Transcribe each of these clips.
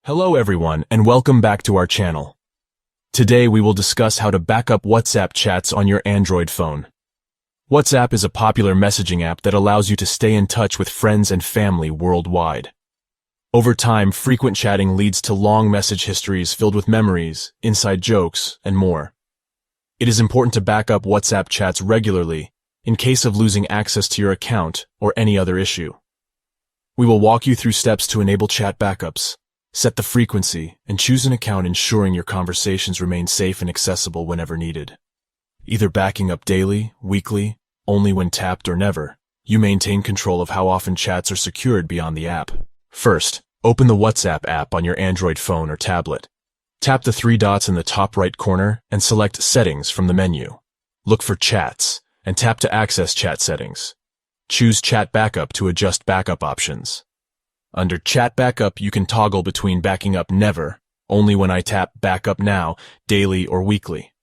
Hello everyone, and welcome back to our channel. Today we will discuss how to back up WhatsApp chats on your Android phone. WhatsApp is a popular messaging app that allows you to stay in touch with friends and family worldwide. Over time, frequent chatting leads to long message histories filled with memories, inside jokes, and more. It is important to back up WhatsApp chats regularly in case of losing access to your account or any other issue. We will walk you through steps to enable chat backups. Set the frequency, and choose an account ensuring your conversations remain safe and accessible whenever needed. Either backing up daily, weekly, only when tapped, or never, you maintain control of how often chats are secured beyond the app. First, open the WhatsApp app on your Android phone or tablet. Tap the three dots in the top right corner and select Settings from the menu. Look for Chats, and tap to access chat settings. Choose Chat Backup to adjust backup options. Under Chat Backup, you can toggle between backing up never, only when I tap Backup Now, daily or weekly.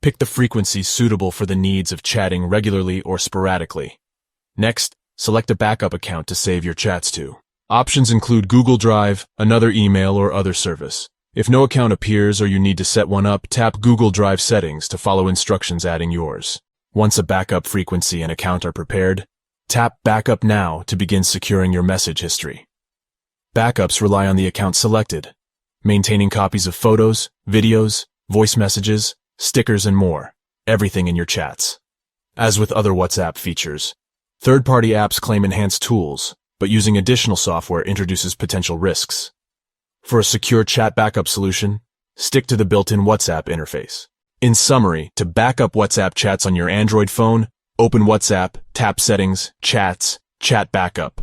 Pick the frequency suitable for the needs of chatting regularly or sporadically. Next, select a backup account to save your chats to. Options include Google Drive, another email, or other service. If no account appears or you need to set one up, tap Google Drive settings to follow instructions adding yours. Once a backup frequency and account are prepared, tap Backup Now to begin securing your message history. Backups rely on the account selected, maintaining copies of photos, videos, voice messages, stickers, and more, everything in your chats. As with other WhatsApp features, third-party apps claim enhanced tools, but using additional software introduces potential risks. For a secure chat backup solution, stick to the built-in WhatsApp interface. In summary, to back up WhatsApp chats on your Android phone, open WhatsApp, tap Settings, Chats, Chat Backup.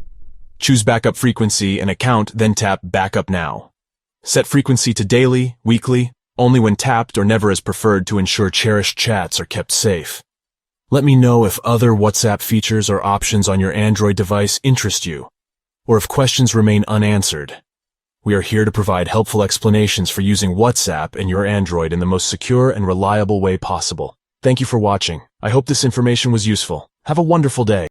Choose backup frequency and account, then tap Backup Now. Set frequency to daily, weekly, only when tapped, or never as preferred to ensure cherished chats are kept safe. Let me know if other WhatsApp features or options on your Android device interest you, or if questions remain unanswered. We are here to provide helpful explanations for using WhatsApp and your Android in the most secure and reliable way possible. Thank you for watching. I hope this information was useful. Have a wonderful day.